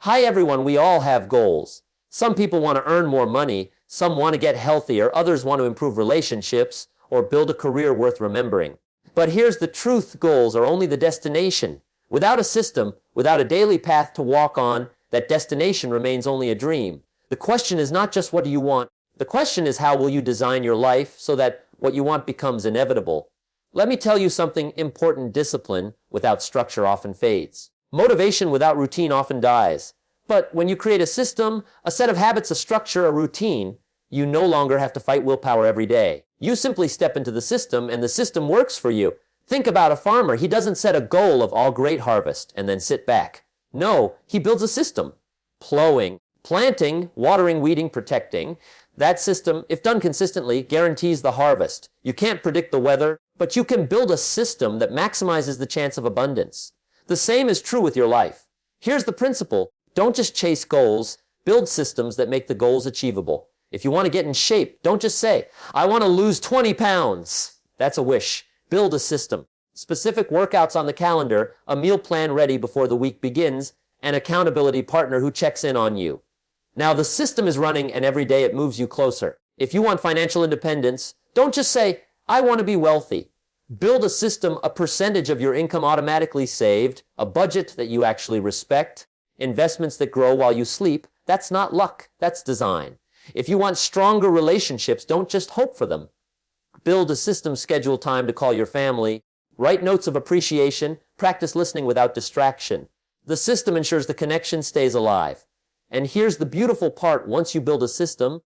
Hi everyone, we all have goals. Some people want to earn more money, some want to get healthier, others want to improve relationships or build a career worth remembering. But here's the truth, goals are only the destination. Without a system, without a daily path to walk on, that destination remains only a dream. The question is not just what do you want, the question is how will you design your life so that what you want becomes inevitable. Let me tell you something important: discipline without structure often fades. Motivation without routine often dies. But when you create a system, a set of habits, a structure, a routine, you no longer have to fight willpower every day. You simply step into the system and the system works for you. Think about a farmer. He doesn't set a goal of all great harvest and then sit back. No, he builds a system. Plowing, planting, watering, weeding, protecting. That system, if done consistently, guarantees the harvest. You can't predict the weather, but you can build a system that maximizes the chance of abundance. The same is true with your life. Here's the principle. Don't just chase goals. Build systems that make the goals achievable. If you want to get in shape, don't just say, I want to lose 20 pounds. That's a wish. Build a system. Specific workouts on the calendar, a meal plan ready before the week begins, an accountability partner who checks in on you. Now the system is running and every day it moves you closer. If you want financial independence, don't just say, I want to be wealthy. Build a system, a percentage of your income automatically saved, a budget that you actually respect, investments that grow while you sleep. That's not luck, that's design. If you want stronger relationships, don't just hope for them. Build a system, schedule time to call your family, write notes of appreciation, practice listening without distraction. The system ensures the connection stays alive. And here's the beautiful part: once you build a system,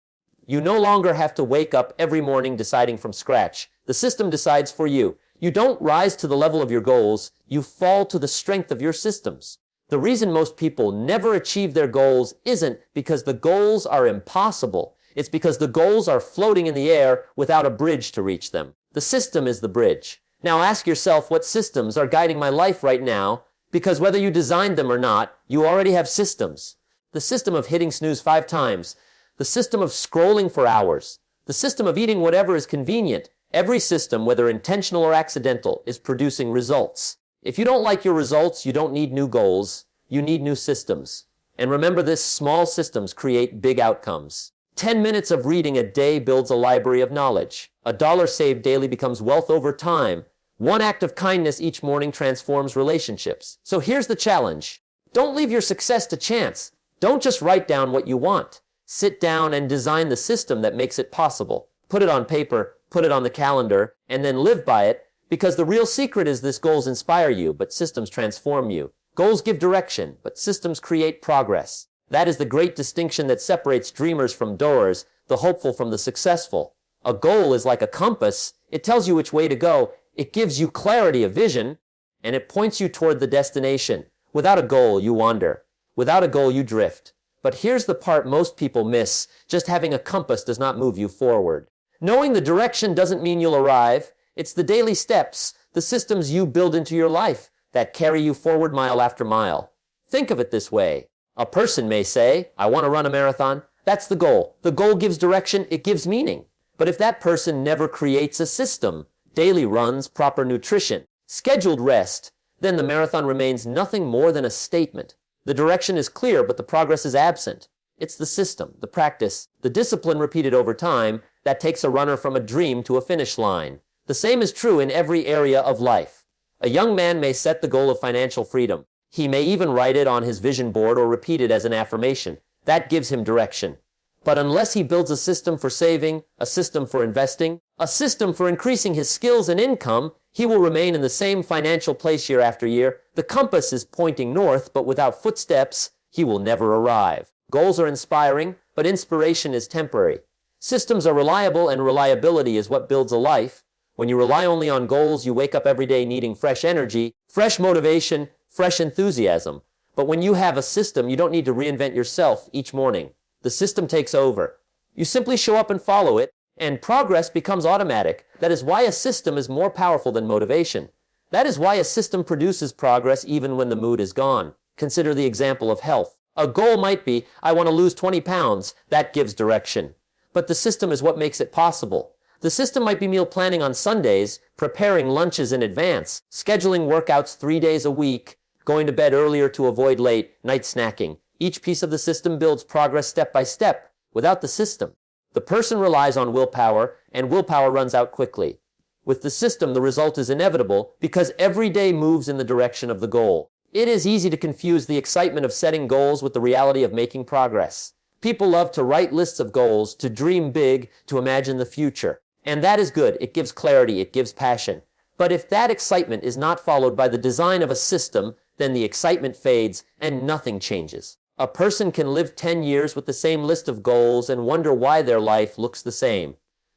you no longer have to wake up every morning deciding from scratch. The system decides for you. You don't rise to the level of your goals, you fall to the strength of your systems. The reason most people never achieve their goals isn't because the goals are impossible. It's because the goals are floating in the air without a bridge to reach them. The system is the bridge. Now ask yourself, what systems are guiding my life right now? Because whether you designed them or not, you already have systems. The system of hitting snooze 5 times. The system of scrolling for hours. The system of eating whatever is convenient. Every system, whether intentional or accidental, is producing results. If you don't like your results, you don't need new goals. You need new systems. And remember this: small systems create big outcomes. 10 minutes of reading a day builds a library of knowledge. $1 saved daily becomes wealth over time. One act of kindness each morning transforms relationships. So here's the challenge. Don't leave your success to chance. Don't just write down what you want. Sit down and design the system that makes it possible. Put it on paper, put it on the calendar, and then live by it, because the real secret is this: goals inspire you, but systems transform you. Goals give direction, but systems create progress. That is the great distinction that separates dreamers from doers, the hopeful from the successful. A goal is like a compass. It tells you which way to go. It gives you clarity of vision, and it points you toward the destination. Without a goal, you wander. Without a goal, you drift. But here's the part most people miss. Just having a compass does not move you forward. Knowing the direction doesn't mean you'll arrive. It's the daily steps, the systems you build into your life, that carry you forward mile after mile. Think of it this way. A person may say, I want to run a marathon. That's the goal. The goal gives direction, it gives meaning. But if that person never creates a system, daily runs, proper nutrition, scheduled rest, then the marathon remains nothing more than a statement. The direction is clear, but the progress is absent. It's the system, the practice, the discipline repeated over time that takes a runner from a dream to a finish line. The same is true in every area of life. A young man may set the goal of financial freedom. He may even write it on his vision board or repeat it as an affirmation. That gives him direction. But unless he builds a system for saving, a system for investing, a system for increasing his skills and income, he will remain in the same financial place year after year. The compass is pointing north, but without footsteps, he will never arrive. Goals are inspiring, but inspiration is temporary. Systems are reliable, and reliability is what builds a life. When you rely only on goals, you wake up every day needing fresh energy, fresh motivation, fresh enthusiasm. But when you have a system, you don't need to reinvent yourself each morning. The system takes over. You simply show up and follow it, and progress becomes automatic. That is why a system is more powerful than motivation. That is why a system produces progress even when the mood is gone. Consider the example of health. A goal might be, I want to lose 20 pounds. That gives direction. But the system is what makes it possible. The system might be meal planning on Sundays, preparing lunches in advance, scheduling workouts 3 days a week, going to bed earlier to avoid late night snacking. Each piece of the system builds progress step by step. Without the system, the person relies on willpower, and willpower runs out quickly. With the system, the result is inevitable because every day moves in the direction of the goal. It is easy to confuse the excitement of setting goals with the reality of making progress. People love to write lists of goals, to dream big, to imagine the future. And that is good. It gives clarity. It gives passion. But if that excitement is not followed by the design of a system, then the excitement fades and nothing changes. A person can live 10 years with the same list of goals and wonder why their life looks the same.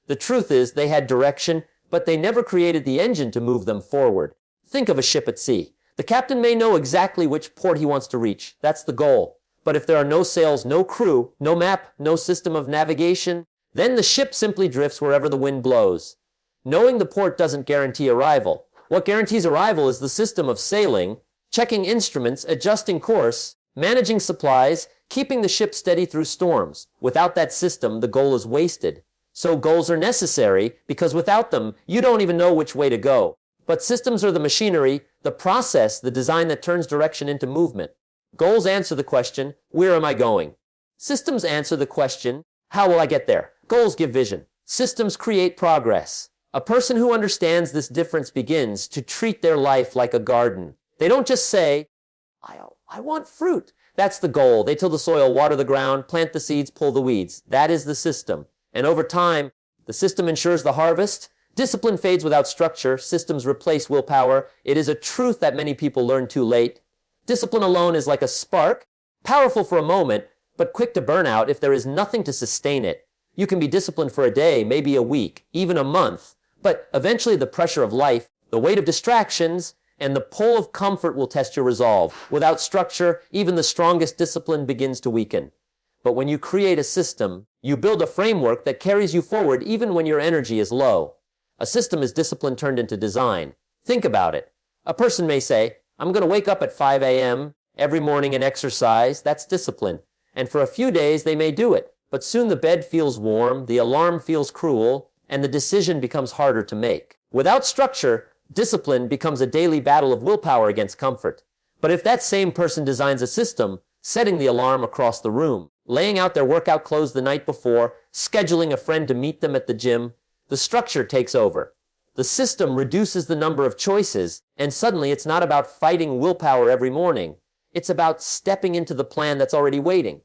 The truth is they had direction, but they never created the engine to move them forward. Think of a ship at sea. The captain may know exactly which port he wants to reach. That's the goal. But if there are no sails, no crew, no map, no system of navigation, then the ship simply drifts wherever the wind blows. Knowing the port doesn't guarantee arrival. What guarantees arrival is the system of sailing, checking instruments, adjusting course, managing supplies, keeping the ship steady through storms. Without that system, the goal is wasted. So goals are necessary because without them, you don't even know which way to go. But systems are the machinery, the process, the design that turns direction into movement. Goals answer the question, where am I going? Systems answer the question, how will I get there? Goals give vision. Systems create progress. A person who understands this difference begins to treat their life like a garden. They don't just say, I want fruit. That's the goal. They till the soil, water the ground, plant the seeds, pull the weeds. That is the system. And over time, the system ensures the harvest. Discipline fades without structure. Systems replace willpower. It is a truth that many people learn too late. Discipline alone is like a spark, powerful for a moment, but quick to burn out if there is nothing to sustain it. You can be disciplined for a day, maybe a week, even a month, but eventually the pressure of life, the weight of distractions, and the pull of comfort will test your resolve. Without structure, even the strongest discipline begins to weaken. But when you create a system, you build a framework that carries you forward even when your energy is low. A system is discipline turned into design. Think about it. A person may say, I'm going to wake up at 5 a.m. every morning and exercise. That's discipline. And for a few days, they may do it. But soon the bed feels warm, the alarm feels cruel, and the decision becomes harder to make. Without structure, discipline becomes a daily battle of willpower against comfort. But if that same person designs a system, setting the alarm across the room, laying out their workout clothes the night before, scheduling a friend to meet them at the gym, the structure takes over. The system reduces the number of choices, and suddenly it's not about fighting willpower every morning. It's about stepping into the plan that's already waiting.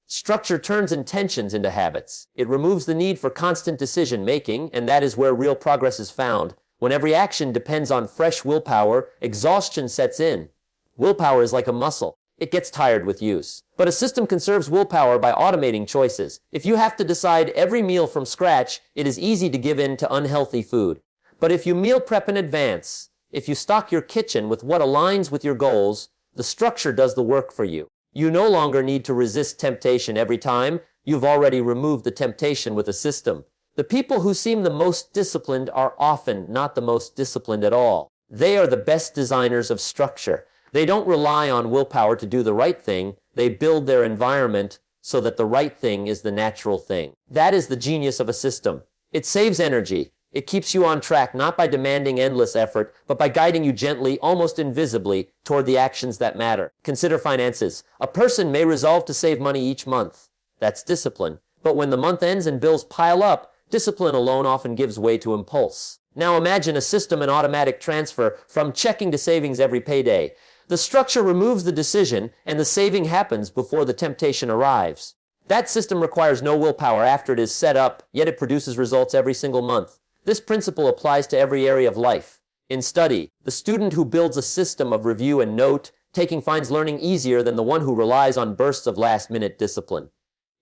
Structure turns intentions into habits. It removes the need for constant decision-making, and that is where real progress is found. When every action depends on fresh willpower, exhaustion sets in. Willpower is like a muscle. It gets tired with use. But a system conserves willpower by automating choices. If you have to decide every meal from scratch, it is easy to give in to unhealthy food. But if you meal prep in advance, if you stock your kitchen with what aligns with your goals, the structure does the work for you. You no longer need to resist temptation every time. You've already removed the temptation with a system. The people who seem the most disciplined are often not the most disciplined at all. They are the best designers of structure. They don't rely on willpower to do the right thing. They build their environment so that the right thing is the natural thing. That is the genius of a system. It saves energy. It keeps you on track not by demanding endless effort, but by guiding you gently, almost invisibly, toward the actions that matter. Consider finances. A person may resolve to save money each month. That's discipline. But when the month ends and bills pile up, discipline alone often gives way to impulse. Now imagine a system and automatic transfer from checking to savings every payday. The structure removes the decision, and the saving happens before the temptation arrives. That system requires no willpower after it is set up, yet it produces results every single month. This principle applies to every area of life. In study, the student who builds a system of review and note-taking finds learning easier than the one who relies on bursts of last-minute discipline.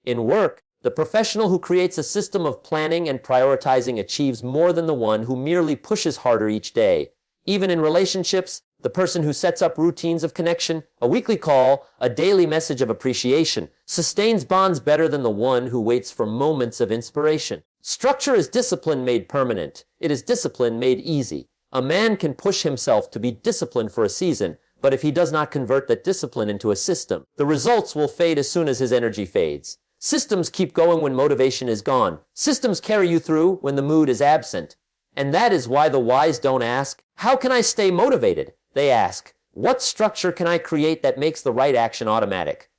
In work, the professional who creates a system of planning and prioritizing achieves more than the one who merely pushes harder each day. Even in relationships, the person who sets up routines of connection, a weekly call, a daily message of appreciation, sustains bonds better than the one who waits for moments of inspiration. Structure is discipline made permanent. It is discipline made easy. A man can push himself to be disciplined for a season, but if he does not convert that discipline into a system, the results will fade as soon as his energy fades. Systems keep going when motivation is gone. Systems carry you through when the mood is absent. And that is why the wise don't ask, how can I stay motivated? They ask, what structure can I create that makes the right action automatic?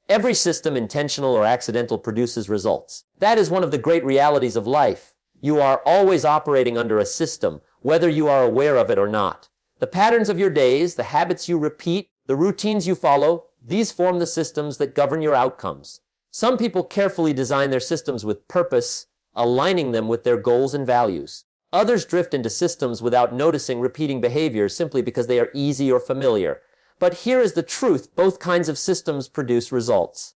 Every system, intentional or accidental, produces results. That is one of the great realities of life. You are always operating under a system, whether you are aware of it or not. The patterns of your days, the habits you repeat, the routines you follow, these form the systems that govern your outcomes. Some people carefully design their systems with purpose, aligning them with their goals and values. Others drift into systems without noticing repeating behaviors simply because they are easy or familiar. But here is the truth: both kinds of systems produce results.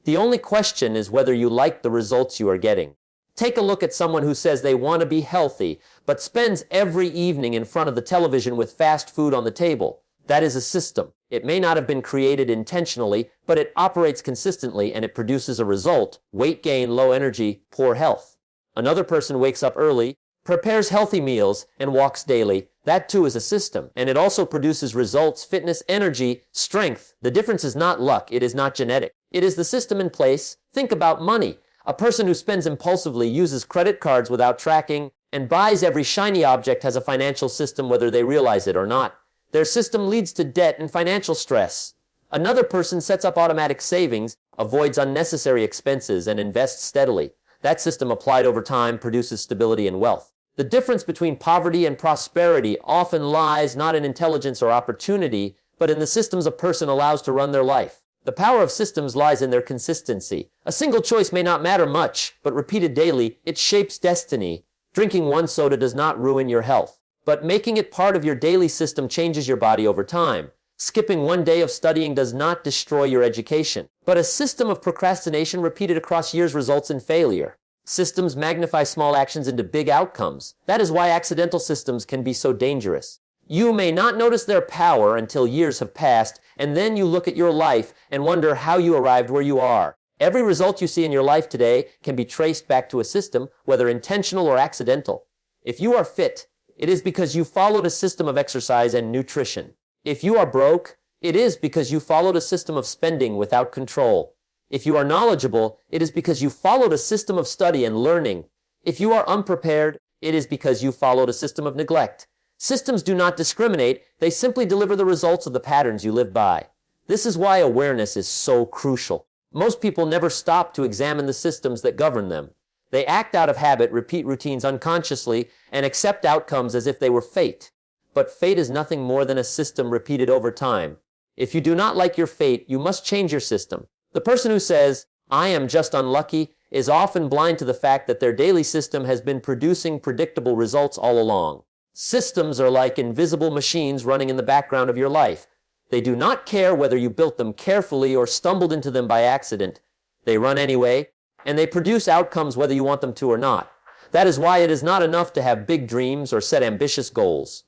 The only question is whether you like the results you are getting. Take a look at someone who says they want to be healthy, but spends every evening in front of the television with fast food on the table. That is a system. It may not have been created intentionally, but it operates consistently and it produces a result: weight gain, low energy, poor health. Another person wakes up early, prepares healthy meals, and walks daily. That too is a system, and it also produces results: fitness, energy, strength. The difference is not luck, it is not genetic. It is the system in place. Think about money. A person who spends impulsively, uses credit cards without tracking, and buys every shiny object has a financial system whether they realize it or not. Their system leads to debt and financial stress. Another person sets up automatic savings, avoids unnecessary expenses, and invests steadily. That system applied over time produces stability and wealth. The difference between poverty and prosperity often lies not in intelligence or opportunity, but in the systems a person allows to run their life. The power of systems lies in their consistency. A single choice may not matter much, but repeated daily, it shapes destiny. Drinking one soda does not ruin your health, but making it part of your daily system changes your body over time. Skipping one day of studying does not destroy your education, but a system of procrastination repeated across years results in failure. Systems magnify small actions into big outcomes. That is why accidental systems can be so dangerous. You may not notice their power until years have passed, and then you look at your life and wonder how you arrived where you are. Every result you see in your life today can be traced back to a system, whether intentional or accidental. If you are fit, it is because you followed a system of exercise and nutrition. If you are broke, it is because you followed a system of spending without control. If you are knowledgeable, it is because you followed a system of study and learning. If you are unprepared, it is because you followed a system of neglect. Systems do not discriminate, they simply deliver the results of the patterns you live by. This is why awareness is so crucial. Most people never stop to examine the systems that govern them. They act out of habit, repeat routines unconsciously, and accept outcomes as if they were fate. But fate is nothing more than a system repeated over time. If you do not like your fate, you must change your system. The person who says, "I am just unlucky," is often blind to the fact that their daily system has been producing predictable results all along. Systems are like invisible machines running in the background of your life. They do not care whether you built them carefully or stumbled into them by accident. They run anyway, and they produce outcomes whether you want them to or not. That is why it is not enough to have big dreams or set ambitious goals.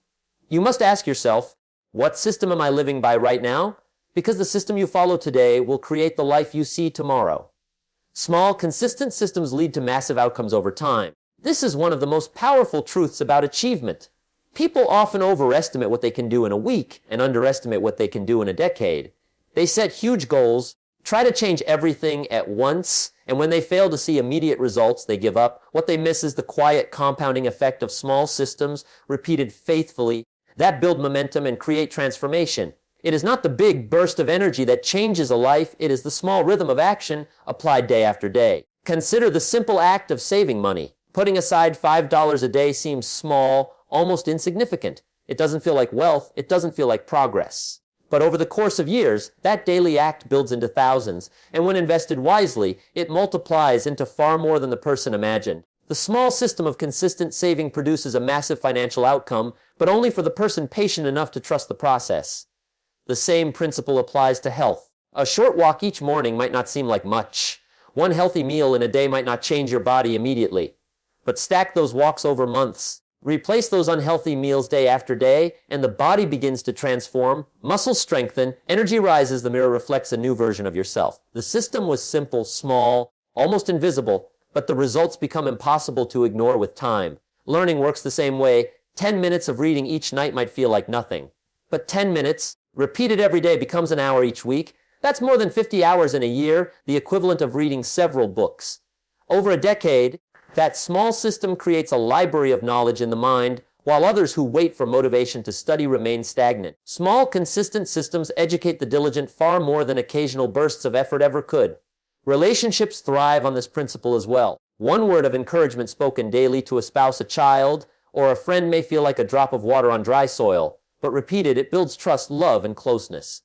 You must ask yourself, what system am I living by right now? Because the system you follow today will create the life you see tomorrow. Small, consistent systems lead to massive outcomes over time. This is one of the most powerful truths about achievement. People often overestimate what they can do in a week and underestimate what they can do in a decade. They set huge goals, try to change everything at once, and when they fail to see immediate results, they give up. What they miss is the quiet compounding effect of small systems repeated faithfully that build momentum and create transformation. It is not the big burst of energy that changes a life, it is the small rhythm of action applied day after day. Consider the simple act of saving money. Putting aside $5 a day seems small, almost insignificant. It doesn't feel like wealth, it doesn't feel like progress. But over the course of years, that daily act builds into thousands, and when invested wisely, it multiplies into far more than the person imagined. The small system of consistent saving produces a massive financial outcome, but only for the person patient enough to trust the process. The same principle applies to health. A short walk each morning might not seem like much. One healthy meal in a day might not change your body immediately. But stack those walks over months. Replace those unhealthy meals day after day, and the body begins to transform, muscles strengthen, energy rises, the mirror reflects a new version of yourself. The system was simple, small, almost invisible, but the results become impossible to ignore with time. Learning works the same way. 10 minutes of reading each night might feel like nothing. But 10 minutes, repeated every day, becomes an hour each week. That's more than 50 hours in a year, the equivalent of reading several books. Over a decade, that small system creates a library of knowledge in the mind, while others who wait for motivation to study remain stagnant. Small, consistent systems educate the diligent far more than occasional bursts of effort ever could. Relationships thrive on this principle as well. One word of encouragement spoken daily to a spouse, a child, or a friend may feel like a drop of water on dry soil, but repeated, it builds trust, love, and closeness.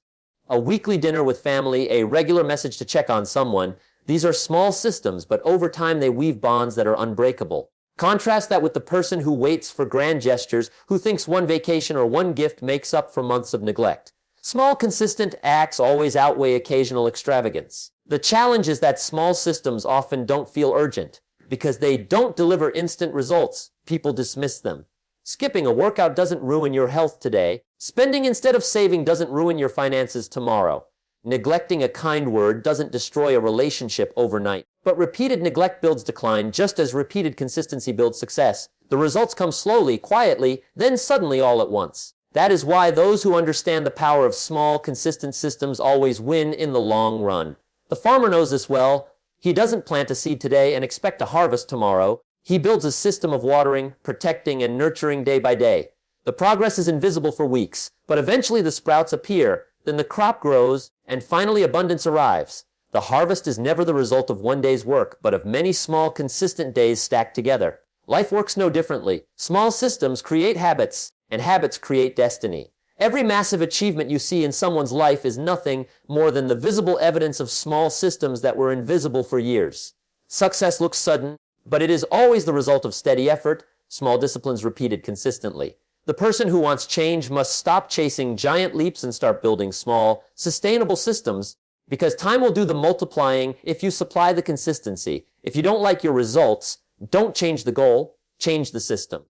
A weekly dinner with family, a regular message to check on someone, these are small systems, but over time they weave bonds that are unbreakable. Contrast that with the person who waits for grand gestures, who thinks one vacation or one gift makes up for months of neglect. Small, consistent acts always outweigh occasional extravagance. The challenge is that small systems often don't feel urgent. Because they don't deliver instant results, people dismiss them. Skipping a workout doesn't ruin your health today. Spending instead of saving doesn't ruin your finances tomorrow. Neglecting a kind word doesn't destroy a relationship overnight. But repeated neglect builds decline, just as repeated consistency builds success. The results come slowly, quietly, then suddenly all at once. That is why those who understand the power of small, consistent systems always win in the long run. The farmer knows this well. He doesn't plant a seed today and expect a harvest tomorrow. He builds a system of watering, protecting, and nurturing day by day. The progress is invisible for weeks, but eventually the sprouts appear, then the crop grows, and finally abundance arrives. The harvest is never the result of one day's work, but of many small, consistent days stacked together. Life works no differently. Small systems create habits, and habits create destiny. Every massive achievement you see in someone's life is nothing more than the visible evidence of small systems that were invisible for years. Success looks sudden, but it is always the result of steady effort, small disciplines repeated consistently. The person who wants change must stop chasing giant leaps and start building small, sustainable systems, because time will do the multiplying if you supply the consistency. If you don't like your results, don't change the goal, change the system.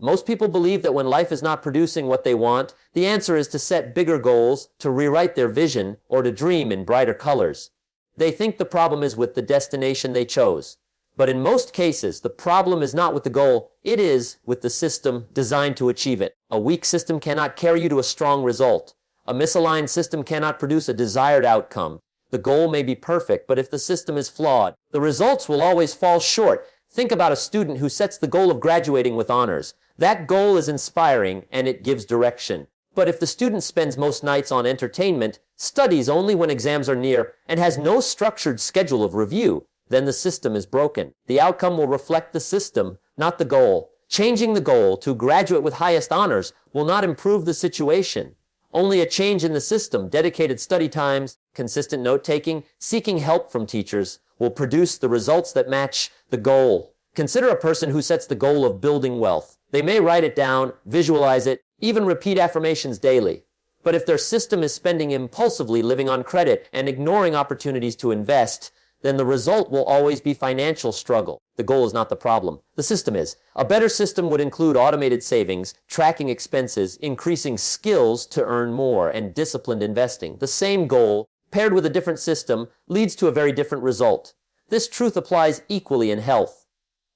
Most people believe that when life is not producing what they want, the answer is to set bigger goals, to rewrite their vision, or to dream in brighter colors. They think the problem is with the destination they chose. But in most cases, the problem is not with the goal, it is with the system designed to achieve it. A weak system cannot carry you to a strong result. A misaligned system cannot produce a desired outcome. The goal may be perfect, but if the system is flawed, the results will always fall short. Think about a student who sets the goal of graduating with honors. That goal is inspiring and it gives direction. But if the student spends most nights on entertainment, studies only when exams are near, and has no structured schedule of review, then the system is broken. The outcome will reflect the system, not the goal. Changing the goal to graduate with highest honors will not improve the situation. Only a change in the system, dedicated study times, consistent note-taking, seeking help from teachers, will produce the results that match the goal. Consider a person who sets the goal of building wealth. They may write it down, visualize it, even repeat affirmations daily. But if their system is spending impulsively, living on credit, and ignoring opportunities to invest, then the result will always be financial struggle. The goal is not the problem. The system is. A better system would include automated savings, tracking expenses, increasing skills to earn more, and disciplined investing. The same goal, paired with a different system, leads to a very different result. This truth applies equally in health.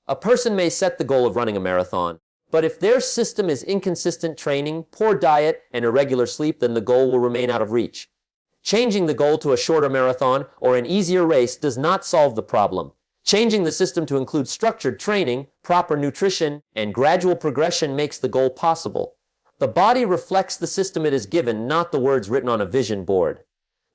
A person may set the goal of running a marathon, but if their system is inconsistent training, poor diet, and irregular sleep, then the goal will remain out of reach. Changing the goal to a shorter marathon or an easier race does not solve the problem. Changing the system to include structured training, proper nutrition, and gradual progression makes the goal possible. The body reflects the system it is given, not the words written on a vision board.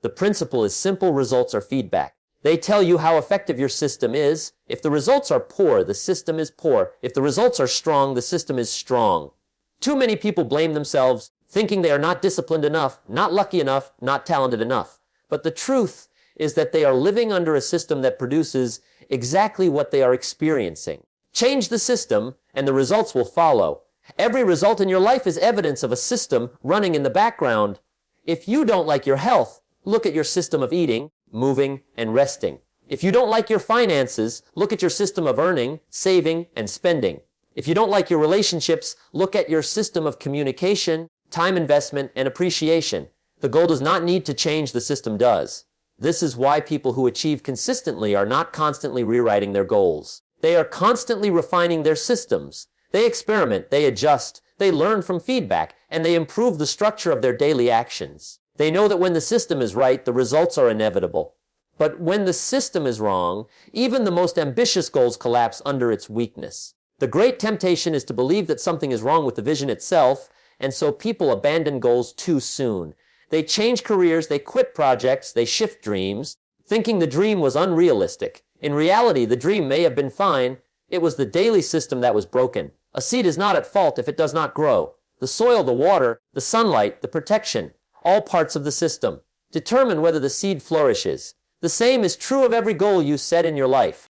The principle is simple: results are feedback. They tell you how effective your system is. If the results are poor, the system is poor. If the results are strong, the system is strong. Too many people blame themselves, thinking they are not disciplined enough, not lucky enough, not talented enough. But the truth is that they are living under a system that produces exactly what they are experiencing. Change the system, and the results will follow. Every result in your life is evidence of a system running in the background. If you don't like your health, look at your system of eating, moving, and resting. If you don't like your finances, look at your system of earning, saving, and spending. If you don't like your relationships, look at your system of communication, time investment, and appreciation. The goal does not need to change, the system does. This is why people who achieve consistently are not constantly rewriting their goals. They are constantly refining their systems. They experiment, they adjust, they learn from feedback, and they improve the structure of their daily actions. They know that when the system is right, the results are inevitable. But when the system is wrong, even the most ambitious goals collapse under its weakness. The great temptation is to believe that something is wrong with the vision itself, and so people abandon goals too soon. They change careers, they quit projects, they shift dreams, thinking the dream was unrealistic. In reality, the dream may have been fine. It was the daily system that was broken. A seed is not at fault if it does not grow. The soil, the water, the sunlight, the protection, all parts of the system, determine whether the seed flourishes. The same is true of every goal you set in your life.